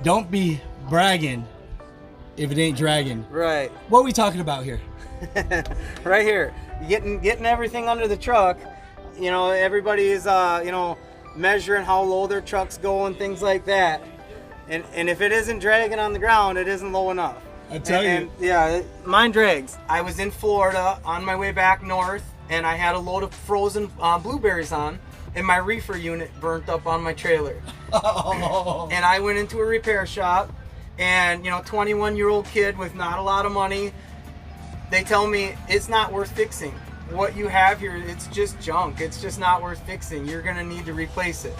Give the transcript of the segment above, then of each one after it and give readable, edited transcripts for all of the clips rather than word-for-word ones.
don't be bragging if it ain't dragging. Right. What are we talking about here? Right here, getting everything under the truck. You know, everybody is measuring how low their trucks go and things like that. And if it isn't dragging on the ground, it isn't low enough. I tell you. Yeah, mine drags. I was in Florida on my way back north, and I had a load of frozen blueberries on, and my reefer unit burnt up on my trailer. Oh. And I went into a repair shop, and 21-year-old kid with not a lot of money. They tell me it's not worth fixing. What you have here, it's just junk. It's just not worth fixing. You're gonna need to replace it.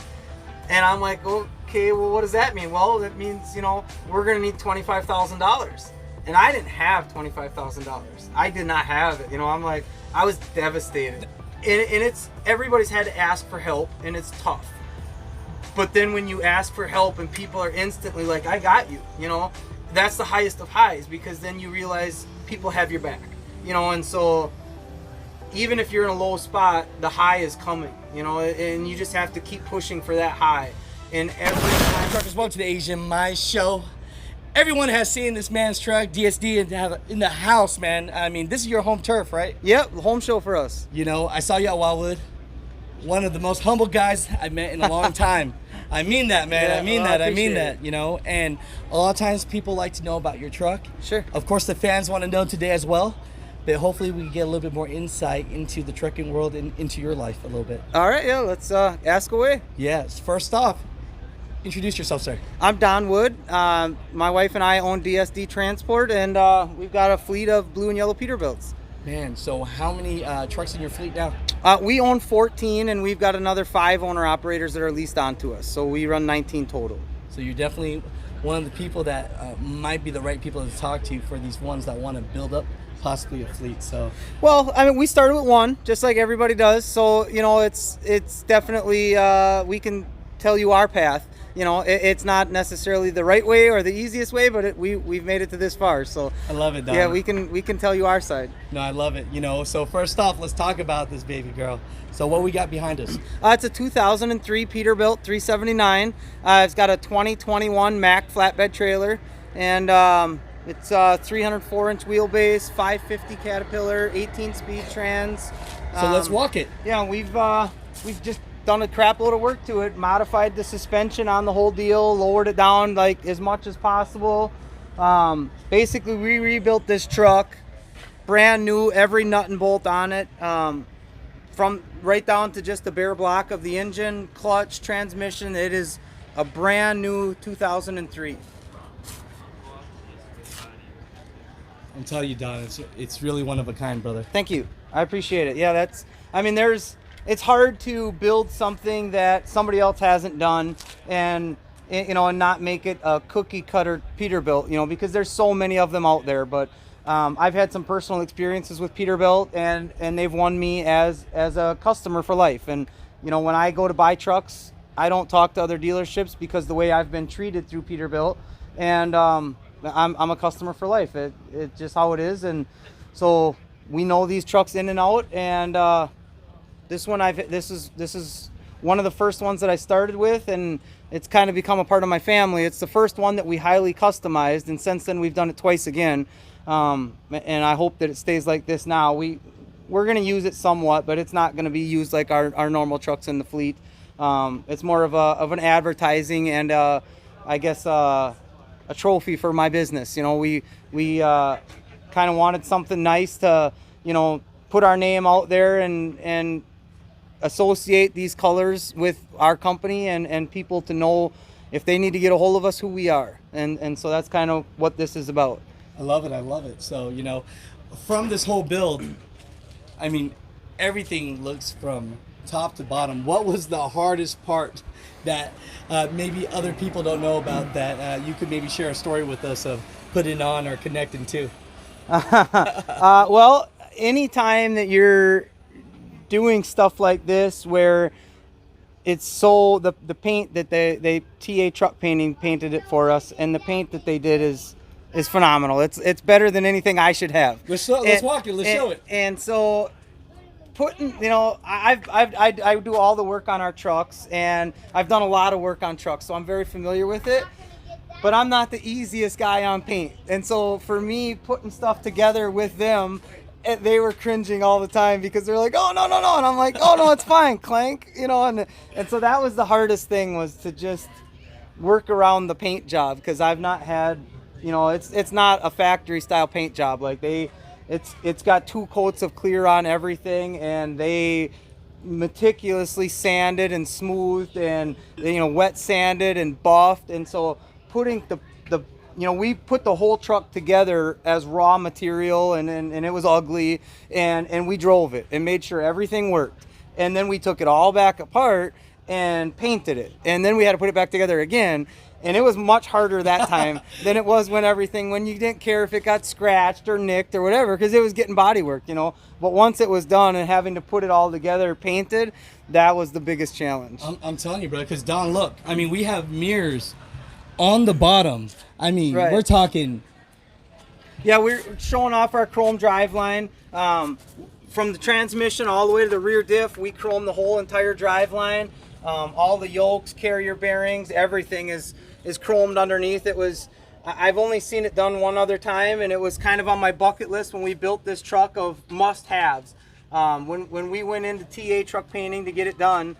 And I'm like, okay, well, what does that mean? Well, that means, we're gonna need $25,000. And I didn't have $25,000. I did not have it. I'm like, I was devastated. And everybody's had to ask for help, and it's tough. But then when you ask for help and people are instantly like, I got you, that's the highest of highs, because then you realize people have your back, and so even if you're in a low spot, the high is coming, and you just have to keep pushing for that high. And every time. Truckers, welcome to the Asian My Show. Everyone has seen this man's truck, DSD, in the house, man. I mean, this is your home turf, right? Yep, home show for us. I saw you at Wildwood. One of the most humble guys I met in a long time. I mean that, man. Yeah, I mean well, that. I I mean appreciate that, And a lot of times people like to know about your truck. Sure. Of course, the fans want to know today as well. But hopefully we can get a little bit more insight into the trucking world and into your life a little bit. All right, yeah, let's ask away. Yes. First off, introduce yourself, sir. I'm Don Wood. My wife and I own DSD Transport, and we've got a fleet of blue and yellow Peterbilts. Man, so how many trucks in your fleet now? We own 14, and we've got another 5 owner-operators that are leased onto us. So we run 19 total. So you're definitely one of the people that might be the right people to talk to for these ones that want to build up possibly a fleet. So, well, I mean, we started with one, just like everybody does. So, it's definitely, we can tell you our path. It's not necessarily the right way or the easiest way, but we've made it to this far. So I love it, Don. Yeah, we can tell you our side. No, I love it. So first off, let's talk about this baby girl. So what we got behind us? It's a 2003 Peterbilt 379. It's got a 2021 Mack flatbed trailer, and it's a 304-inch wheelbase, 550 Caterpillar, 18-speed trans. So let's walk it. Yeah, we've just done a crap load of work to it, modified the suspension on the whole deal, lowered it down like as much as possible. Basically, we rebuilt this truck brand new, every nut and bolt on it, from right down to just the bare block of the engine, clutch, transmission. It is a brand new 2003. I'm telling you, Don, it's really one of a kind, brother. Thank you. I appreciate it. Yeah, it's hard to build something that somebody else hasn't done and not make it a cookie cutter Peterbilt, because there's so many of them out there. But I've had some personal experiences with Peterbilt, and they've won me as a customer for life. And when I go to buy trucks, I don't talk to other dealerships because the way I've been treated through Peterbilt, and I'm a customer for life. It's just how it is. And so we know these trucks in and out, and this is one of the first ones that I started with, and it's kind of become a part of my family. It's the first one that we highly customized, and since then we've done it twice again. And I hope that it stays like this now. We're going to use it somewhat, but it's not going to be used like our normal trucks in the fleet. It's more of an advertising and I guess a trophy for my business. We kind of wanted something nice to put our name out there and associate these colors with our company and people to know if they need to get a hold of us who we are. And so that's kind of what this is about. I love it. So, from this whole build, I mean, everything looks from top to bottom. What was the hardest part that maybe other people don't know about that you could maybe share a story with us of putting on or connecting to? Well, anytime that you're doing stuff like this where it's so the paint that they TA Truck Painting painted it for us, and the paint that they did is phenomenal. It's better than anything I should have. Let's walk it. Let's show it. And so putting, I do all the work on our trucks, and I've done a lot of work on trucks, so I'm very familiar with it. but I'm not the easiest guy on paint. And so for me, putting stuff together with them, they were cringing all the time because they're like, oh, no, no, no. And I'm like, oh, no, it's fine, clank. You know, and so that was the hardest thing, was to just work around the paint job, because I've not had, you know, it's not a factory style paint job. Like it's got 2 coats of clear on everything, and they meticulously sanded and smoothed and, you know, wet sanded and buffed. And so putting the you know, we put the whole truck together as raw material, and it was ugly, and we drove it and made sure everything worked. And then we took it all back apart and painted it, and then we had to put it back together again. And it was much harder that time than it was when you didn't care if it got scratched or nicked or whatever, because it was getting body work, you know. But once it was done and having to put it all together painted, that was the biggest challenge. I'm telling you, bro, because Don, look, I mean, we have mirrors on the bottom. I mean, Right. We're talking. Yeah, we're showing off our chrome driveline. From the transmission all the way to the rear diff, we chrome the whole entire driveline. All the yokes, carrier bearings, everything is chromed underneath. I've only seen it done one other time, and it was kind of on my bucket list when we built this truck of must-haves. When we went into TA truck painting to get it done,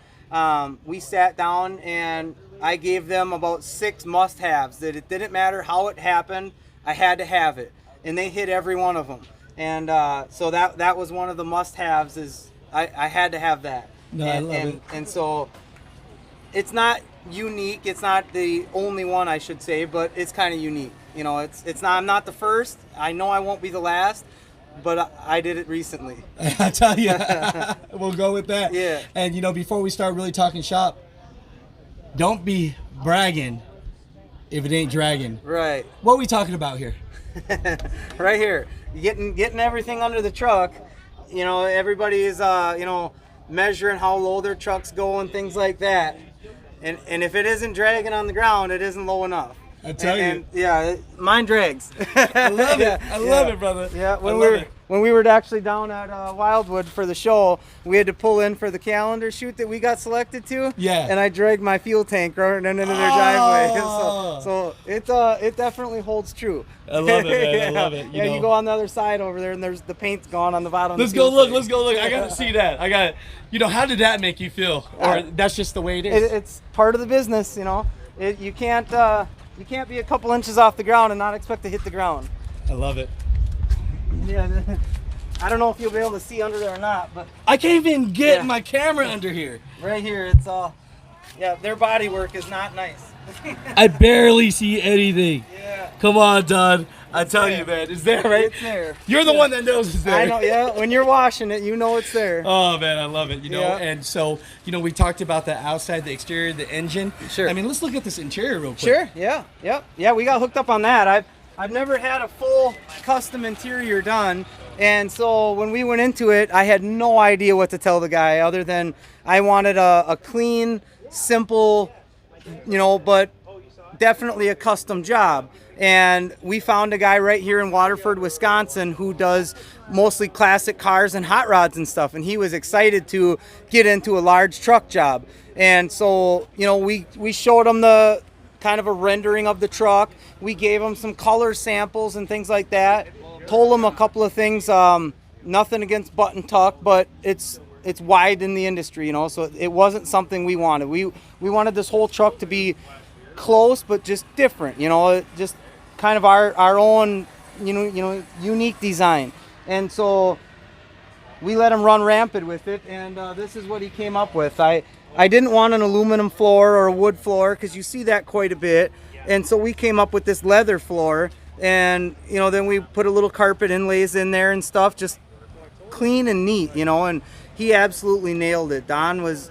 we sat down and I gave them about 6 must-haves that it didn't matter how it happened, I had to have it, and they hit every one of them. And so that was one of the must-haves, is I had to have that. No, I love it. And so it's not unique. It's not the only one, I should say, but it's kind of unique. You know, it's not. I'm not the first. I know I won't be the last, but I did it recently. I tell you, we'll go with that. Yeah. And you know, before we start really talking shop, don't be bragging if it ain't dragging. Right. What are we talking about here? Right here, getting everything under the truck. You know, everybody is you know, measuring how low their trucks go and things like that. And if it isn't dragging on the ground, it isn't low enough. I tell you. And yeah, mine drags. I love it. I love it, brother. Yeah, when we were actually down at Wildwood for the show, we had to pull in for the calendar shoot that we got selected to. Yeah. And I dragged my fuel tank right into their driveway. So it definitely holds true. I love it, man. Yeah. I love it. You go on the other side over there, and there's the paint's gone on the bottom. Let's go look. Let's go look. I got to see that. I got. You know, how did that make you feel? Or that's just the way it is. It's part of the business, you know. You can't be a couple inches off the ground and not expect to hit the ground. I love it. Yeah. I don't know if you'll be able to see under there or not, but I can't even get my camera under here. right here, it's all. Yeah, their body work is not nice. I barely see anything. Yeah. Come on, Don. I tell you, man. It's there, right? It's there. You're the one that knows it's there. I know, yeah. When you're washing it, you know it's there. Oh, man, I love it. You know, Yeah. and so, you know, we talked about the outside, the exterior, the engine. Sure. I mean, let's look at this interior real quick. Sure, yeah, yep. Yeah, we got hooked up on that. I've never had a full custom interior done, and so when we went into it, I had no idea what to tell the guy other than I wanted a clean, simple, you know, but definitely a custom job. And we found a guy right here in Waterford, Wisconsin, who does mostly classic cars and hot rods and stuff. And he was excited to get into a large truck job. And so, you know, we showed him the kind of a rendering of the truck. We gave him some color samples and things like that. Told him a couple of things. Nothing against button tuck, but it's wide in the industry, you know. So it wasn't something we wanted. We wanted this whole truck to be close, but just different, you know, just kind of our own, you know, unique design. And so we let him run rampant with it, and this is what he came up with. I didn't want an aluminum floor or a wood floor because you see that quite a bit, and so we came up with this leather floor, and you know, then we put a little carpet inlays in there and stuff, just clean and neat, you know. And he absolutely nailed it.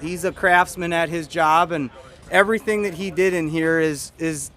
He's a craftsman at his job, and everything that he did in here is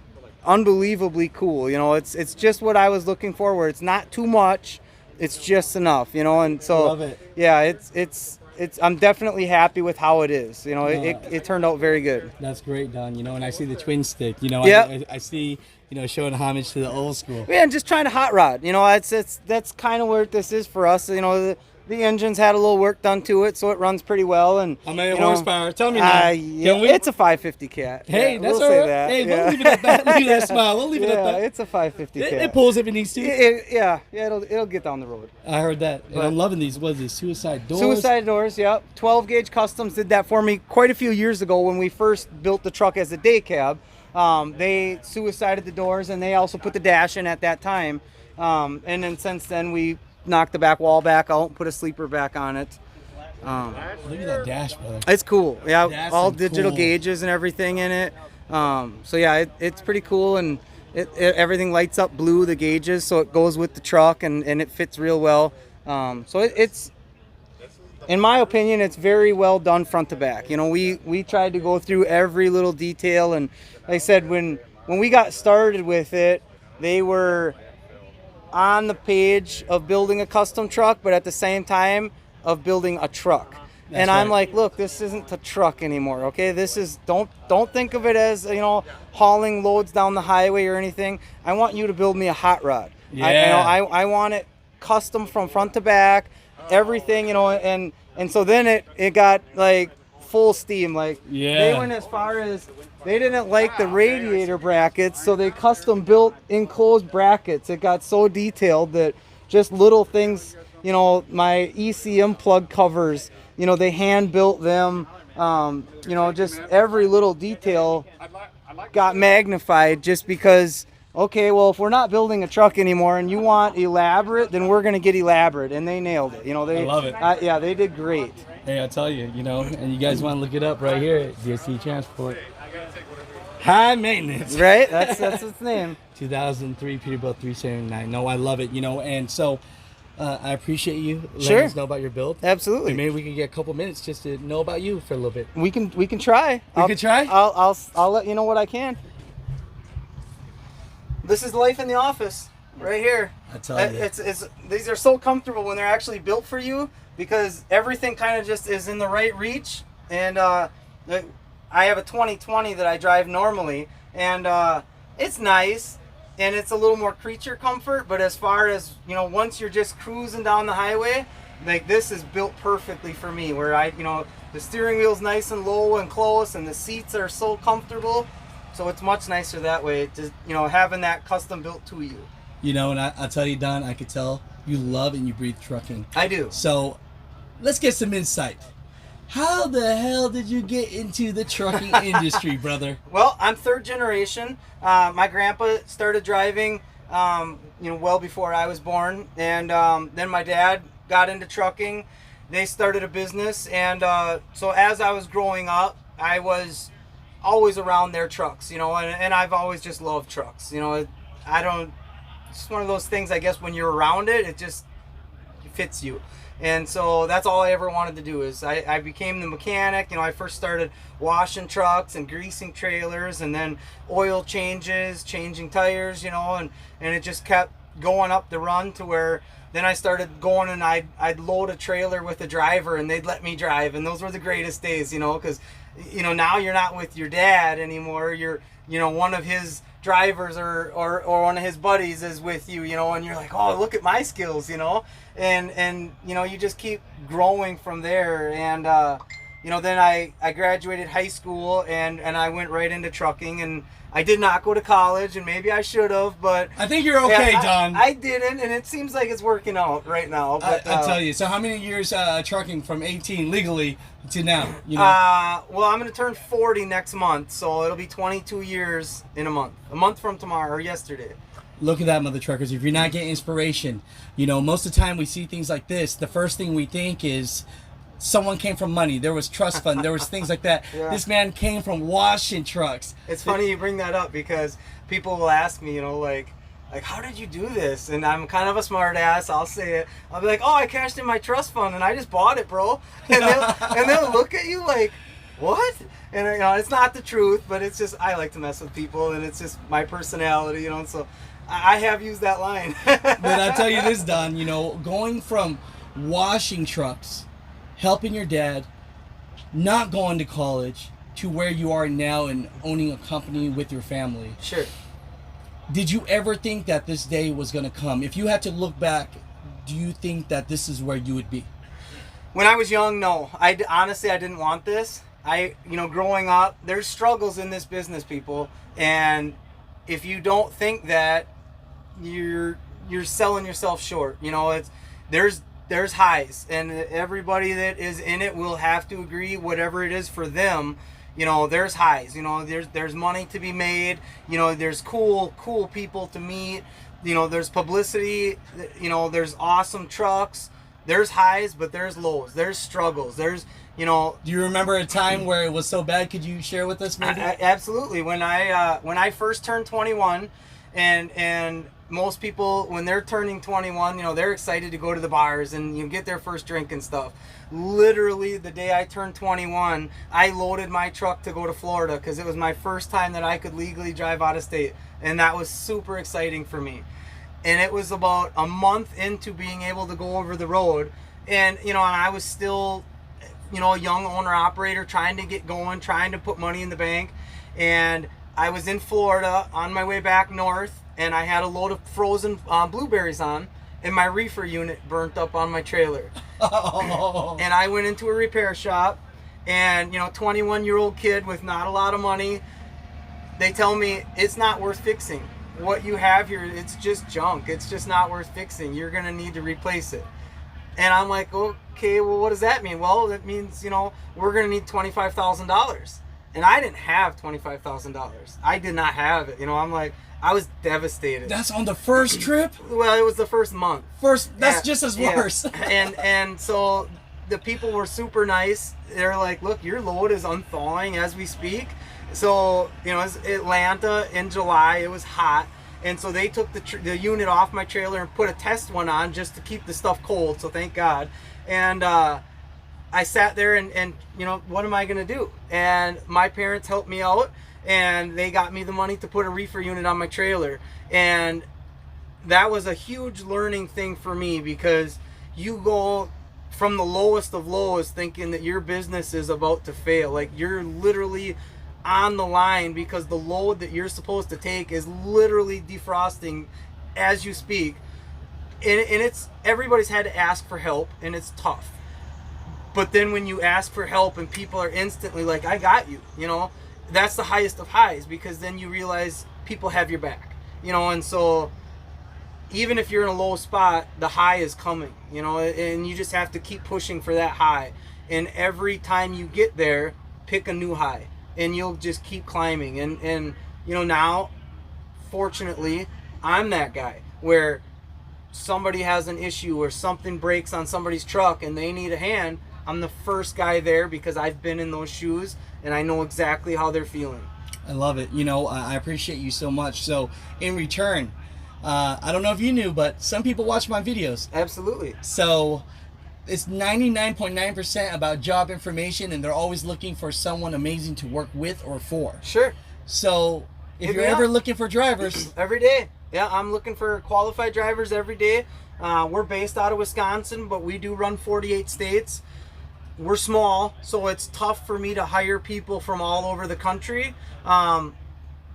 unbelievably cool. You know, it's just what I was looking for, where it's not too much, it's just enough, you know. And so Love it. yeah, it's I'm definitely happy with how it is. You know, it turned out very good. That's great, Don. You know, and I see the twin stick. You know, Yeah. I see, you know, showing homage to the old school. Yeah, and just trying to hot rod. You know, that's kind of where this is for us. You know, the engine's had a little work done to it, so it runs pretty well. And how many horsepower? Tell me now. Yeah, it's a 550 cat. Hey, yeah, that's we'll all say right. that. Hey, yeah. we'll leave it at that. Look at that smile. We'll leave it at that. It's a 550 cat. It pulls if it needs to. Yeah, it'll get down the road. I heard that. And I'm loving these. What is these? Suicide doors? Suicide doors, yep. 12 gauge customs did that for me quite a few years ago when we first built the truck as a day cab. They suicided the doors, and they also put the dash in at that time. And then since then we knocked the back wall back out and put a sleeper back on it. Look at that dash, brother. It's cool. Yeah, That's all some digital cool. gauges and everything in it. So yeah, it's pretty cool, and everything lights up blue, the gauges, so it goes with the truck, and it fits real well. So it's, in my opinion, it's very well done front to back. You know, we tried to go through every little detail, and like I said, when we got started with it, they were on the page of building a custom truck, but at the same time of building a truck. And I'm right. like, look, this isn't a truck anymore, okay? This is, don't think of it as, hauling loads down the highway or anything. I want you to build me a hot rod. Yeah. I want it custom from front to back, everything, and so then it got like full steam. Like they went as far as they didn't like the radiator brackets, so they custom built enclosed brackets. It got so detailed that just little things, my ECM plug covers, they hand built them. Just every little detail got magnified just because, okay, well, if we're not building a truck anymore and you want elaborate, then we're going to get elaborate. And they nailed it. I love it. Yeah, they did great. Hey, I tell you, and you guys want to look it up right here at DST Transport. High maintenance. Right? That's its name. 2003 Peterbilt 379. No, I love it, and so I appreciate you letting Sure. us know about your build. Absolutely. And maybe we can get a couple minutes just to know about you for a little bit. We can try. We can try? I'll let you know what I can. This is life in the office right here. I tell you. It's these are so comfortable when they're actually built for you because everything kind of just is in the right reach. And I have a 2020 that I drive normally, and it's nice and it's a little more creature comfort. But as far as once you're just cruising down the highway, like this is built perfectly for me. Where the steering wheel's nice and low and close, and the seats are so comfortable. So it's much nicer that way, just having that custom built to you. And I'll tell you, Don, I could tell you love and you breathe trucking. I do. So let's get some insight. How the hell did you get into the trucking industry, brother? Well, I'm third generation. My grandpa started driving, well before I was born, and then my dad got into trucking. They started a business, and so as I was growing up, I was always around their trucks, and I've always just loved trucks. It's one of those things, I guess, when you're around it, it just fits you. And so that's all I ever wanted to do is I became the mechanic. I first started washing trucks and greasing trailers, and then oil changes, changing tires, and it just kept going up the run to where then I started going and I'd load a trailer with a driver and they'd let me drive. And those were the greatest days, because now you're not with your dad anymore. You're, one of his drivers or one of his buddies is with you, and you're like, oh, look at my skills, and you just keep growing from there. And, then I graduated high school and I went right into trucking, and I did not go to college, and maybe I should have, but I think you're okay, Don. I didn't, and it seems like it's working out right now. But, I tell you. So how many years trucking from 18 legally to now? Well, I'm going to turn 40 next month, so it'll be 22 years in a month. A month from tomorrow or yesterday. Look at that, mother truckers. If you're not getting inspiration, most of the time we see things like this, the first thing we think is someone came from money. There was trust fund. There was things like that. Yeah. This man came from washing trucks. It's funny you bring that up because people will ask me, like how did you do this? And I'm kind of a smart ass. I'll say it. I'll be like, oh, I cashed in my trust fund and I just bought it, bro. And they'll look at you like, what? And it's not the truth, but it's just I like to mess with people, and it's just my personality, So I have used that line. But I'll tell you this, Don. Going from washing trucks, helping your dad, not going to college, to where you are now and owning a company with your family. Sure. Did you ever think that this day was going to come? If you had to look back, do you think that this is where you would be? When I was young, no. Honestly, I didn't want this. Growing up, there's struggles in this business, people. And if you don't think that, you're selling yourself short. There's highs, and everybody that is in it will have to agree, whatever it is for them. There's highs. There's money to be made. There's cool people to meet. There's publicity. There's awesome trucks. There's highs, but there's lows. There's struggles. Do you remember a time where it was so bad? Could you share with us, maybe? Absolutely. When I first turned 21, and most people, when they're turning 21, they're excited to go to the bars and get their first drink and stuff. Literally, the day I turned 21, I loaded my truck to go to Florida because it was my first time that I could legally drive out of state, and that was super exciting for me. And it was about a month into being able to go over the road, and I was still a young owner operator trying to get going, trying to put money in the bank. And I was in Florida on my way back north, and I had a load of frozen blueberries on, and my reefer unit burnt up on my trailer. Oh. And I went into a repair shop, and 21-year-old kid with not a lot of money, they tell me it's not worth fixing. What you have here, it's just junk. It's just not worth fixing. You're going to need to replace it. And I'm like, okay, well, what does that mean? Well, that means, we're going to need $25,000. And I didn't have $25,000. I did not have it. I'm like, I was devastated. That's on the first trip? Well, it was the first month. That's just as worse. And so the people were super nice. They're like, look, your load is unthawing as we speak. So, it's Atlanta in July. It was hot. And so they took the unit off my trailer and put a test one on just to keep the stuff cold. So thank God. And I sat there and what am I going to do? And my parents helped me out, and they got me the money to put a reefer unit on my trailer. And that was a huge learning thing for me, because you go from the lowest of lows thinking that your business is about to fail. Like, you're literally on the line because the load that you're supposed to take is literally defrosting as you speak. And it's, everybody's had to ask for help, and it's tough. But then when you ask for help and people are instantly like, I got you, that's the highest of highs, because then you realize people have your back, and so even if you're in a low spot, the high is coming, and you just have to keep pushing for that high. And every time you get there, pick a new high, and you'll just keep climbing. And now, fortunately, I'm that guy where somebody has an issue or something breaks on somebody's truck and they need a hand. I'm the first guy there because I've been in those shoes and I know exactly how they're feeling. I love it. I appreciate you so much. So in return, I don't know if you knew, but some people watch my videos. Absolutely. So it's 99.9% about job information, and they're always looking for someone amazing to work with or for. Sure. So if you're ever looking for drivers. Every day. Yeah, I'm looking for qualified drivers every day. We're based out of Wisconsin, but we do run 48 states. We're small, so it's tough for me to hire people from all over the country.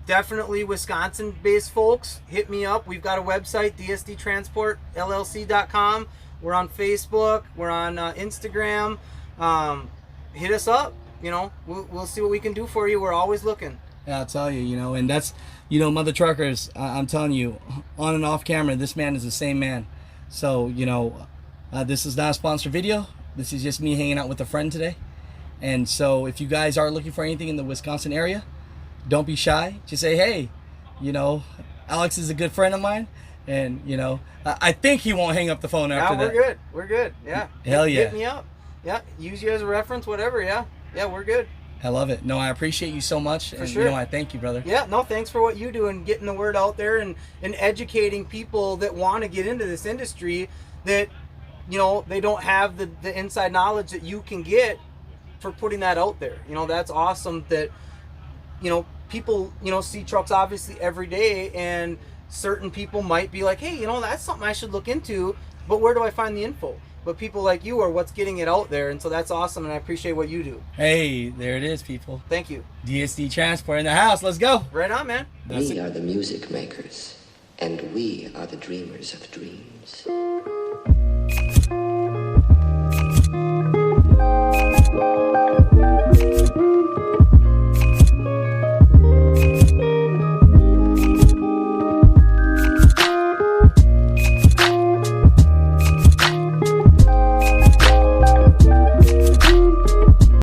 Definitely Wisconsin-based folks, hit me up. We've got a website, dsdtransportllc.com. We're on Facebook. We're on Instagram. Hit us up. We'll see what we can do for you. We're always looking. Yeah, I'll tell you, and that's, Mother Truckers, I'm telling you, on and off camera, this man is the same man. So, this is not a sponsored video. This is just me hanging out with a friend today. And so if you guys are looking for anything in the Wisconsin area, don't be shy. Just say, hey, Alex is a good friend of mine. And, I think he won't hang up the phone after that. Yeah, we're good. Yeah. Hell yeah. Hit me up. Yeah, use you as a reference, whatever. Yeah, we're good. I love it. No, I appreciate you so much. For sure. I thank you, brother. Yeah, no, thanks for what you do and getting the word out there and educating people that want to get into this industry that, they don't have the inside knowledge that you can get for putting that out there. That's awesome that, people, see trucks obviously every day, and certain people might be like, hey, that's something I should look into, but where do I find the info? But people like you are what's getting it out there, and so that's awesome, and I appreciate what you do. Hey, there it is, people. Thank you. DSD Transport in the house. Let's go. Right on, man. We are the music makers, and we are the dreamers of dreams.